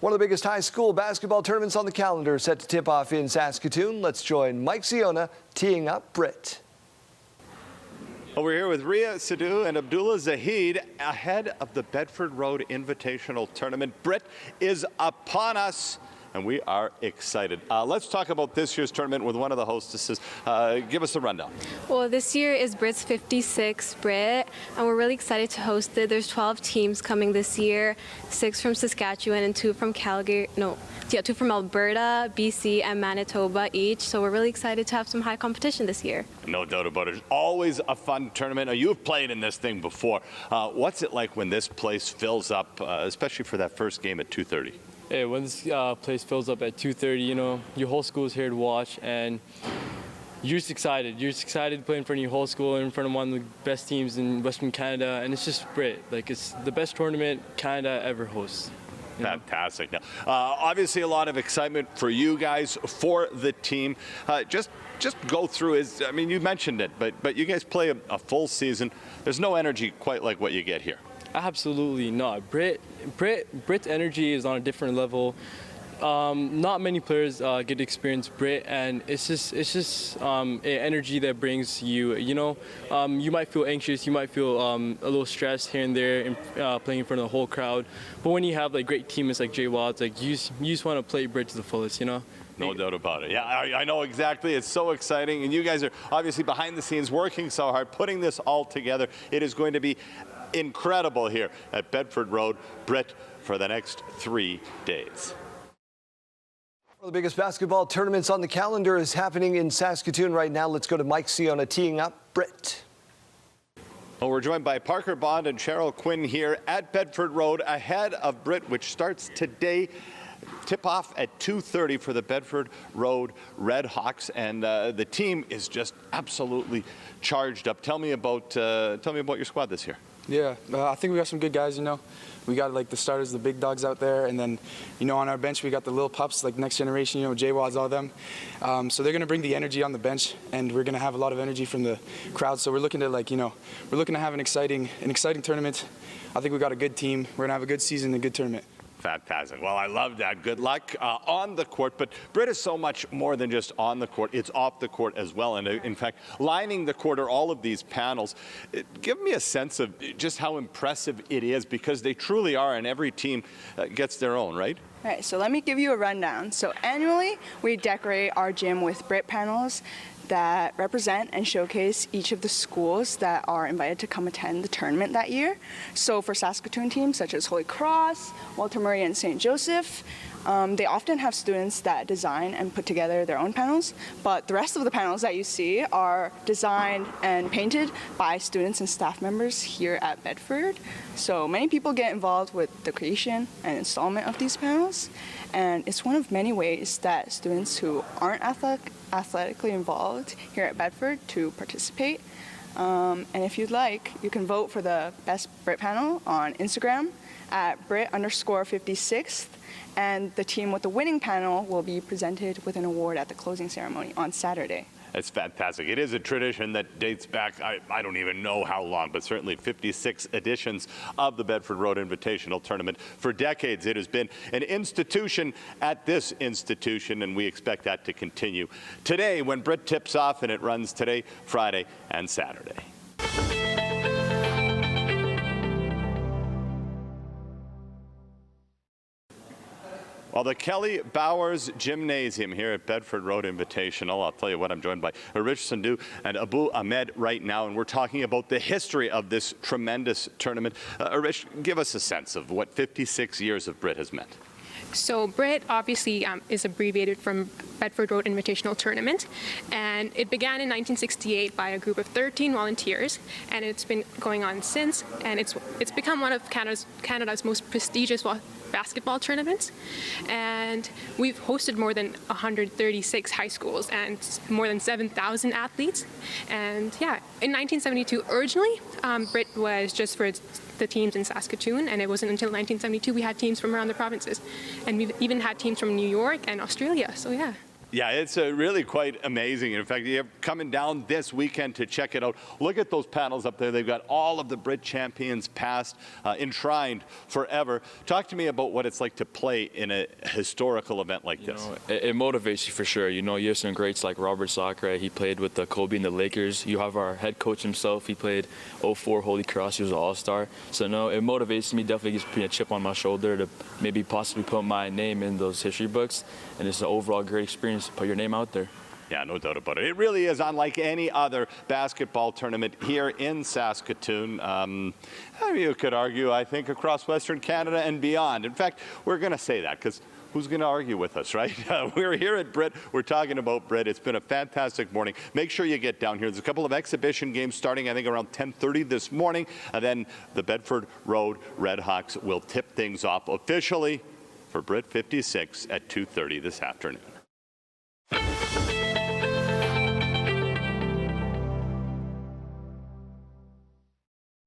One of the biggest high school basketball tournaments on the calendar set to tip off in Saskatoon. Let's join Mike Ziona teeing up BRIT. Well, we're here with Ria Sidhu and Abdullah Zahid ahead of the Bedford Road Invitational Tournament. BRIT is upon us, and we are excited. Let's talk about this year's tournament with one of the hostesses. Give us a rundown. Well, this year is BRIT's 56th BRIT, and we're really excited to host it. There's 12 teams coming this year, 6 from Saskatchewan and 2 from Calgary. No, yeah, 2 from Alberta, BC, and Manitoba each. So we're really excited to have some high competition this year. No doubt about it. It's always a fun tournament. You've played in this thing before. What's it like when this place fills up, especially for that first game at 2:30? Hey, when this place fills up at 2:30, you know, your whole school is here to watch, and you're just excited. You're just excited to play in front of your whole school, in front of one of the best teams in Western Canada, and it's just BRIT. Like, it's the best tournament Canada ever hosts. Fantastic. Now, obviously a lot of excitement for you guys, for the team. Just go through I mean, you mentioned it, but you guys play a full season. There's no energy quite like what you get here. Absolutely not. BRIT's energy is on a different level. Not many players get to experience BRIT, and it's just an energy that brings you. You know, you might feel anxious, you might feel a little stressed here and there, in, playing in front of the whole crowd. But when you have like great teammates like Jay Watt, like you just want to play BRIT to the fullest. You know. No doubt about it. Yeah, I know exactly. It's so exciting, and you guys are obviously behind the scenes working so hard, putting this all together. It is going to be incredible here at Bedford Road, BRIT, for the next 3 days. One of the biggest basketball tournaments on the calendar is happening in Saskatoon right now. Let's go to Mike Ziona teeing up BRIT. Well, we're joined by Parker Bond and Cheryl Quinn here at Bedford Road ahead of BRIT, which starts today. Tip-off at 2:30 for the Bedford Road Red Hawks, and the team is just absolutely charged up. Tell me about your squad this year. Yeah, I think we got some good guys, you know. We got like the starters, the big dogs out there, and then, you know, on our bench we got the little pups, like next generation, you know, J-Wads, all of them. So they're going to bring the energy on the bench, and we're going to have a lot of energy from the crowd. So we're looking to, like, you know, we're looking to have an exciting tournament. I think we got a good team. We're going to have a good season and a good tournament. Fantastic. Well, I love that. Good luck on the court. But BRIT is so much more than just on the court. It's off the court as well. And in fact, lining the court are all of these panels. Give me a sense of just how impressive it is, because they truly are, and every team gets their own, right? All right, so let me give you a rundown. So annually, we decorate our gym with BRIT panels that represent and showcase each of the schools that are invited to come attend the tournament that year. So for Saskatoon teams such as Holy Cross, Walter Murray, and St. Joseph, they often have students that design and put together their own panels, but the rest of the panels that you see are designed and painted by students and staff members here at Bedford. So many people get involved with the creation and installment of these panels, and it's one of many ways that students who aren't athletically involved here at Bedford to participate. And if you'd like, you can vote for the best BRIT panel on Instagram at BRIT_56th, and the team with the winning panel will be presented with an award at the closing ceremony on Saturday. That's fantastic. It is a tradition that dates back, I don't even know how long, but certainly 56 editions of the Bedford Road Invitational Tournament. For decades, it has been an institution at this institution, and we expect that to continue today when BRIT tips off, and it runs today, Friday, and Saturday. Well, the Kelly Bowers Gymnasium here at Bedford Road Invitational. I'll tell you what, I'm joined by Arish Sandhu and Abu Ahmed right now, and we're talking about the history of this tremendous tournament. Arish, give us a sense of what 56 years of BRIT has meant. So BRIT obviously is abbreviated from Bedford Road Invitational Tournament, and it began in 1968 by a group of 13 volunteers, and it's been going on since, and it's become one of Canada's most prestigious basketball tournaments, and we've hosted more than 136 high schools and more than 7,000 athletes. And yeah, in 1972 originally, BRIT was just for the teams in Saskatoon, and it wasn't until 1972 we had teams from around the provinces, and we've even had teams from New York and Australia. So yeah. Yeah, it's really quite amazing. In fact, you're coming down this weekend to check it out. Look at those panels up there. They've got all of the BRIT champions past, enshrined forever. Talk to me about what it's like to play in a historical event like this. It motivates you for sure. You know, you have some greats like Robert Sacre. He played with Kobe and the Lakers. You have our head coach himself. He played 04 Holy Cross. He was an all-star. So, no, it motivates me. Definitely gives me a chip on my shoulder to maybe possibly put my name in those history books. And it's an overall great experience to put your name out there. Yeah, no doubt about it. It really is unlike any other basketball tournament here in Saskatoon. You could argue, I think, across Western Canada and beyond. In fact, we're going to say that because who's going to argue with us, right? We're here at BRIT. We're talking about BRIT. It's been a fantastic morning. Make sure you get down here. There's a couple of exhibition games starting, I think, around 10:30 this morning. And then the Bedford Road Redhawks will tip things off officially for BRIT 56 at 2:30 this afternoon.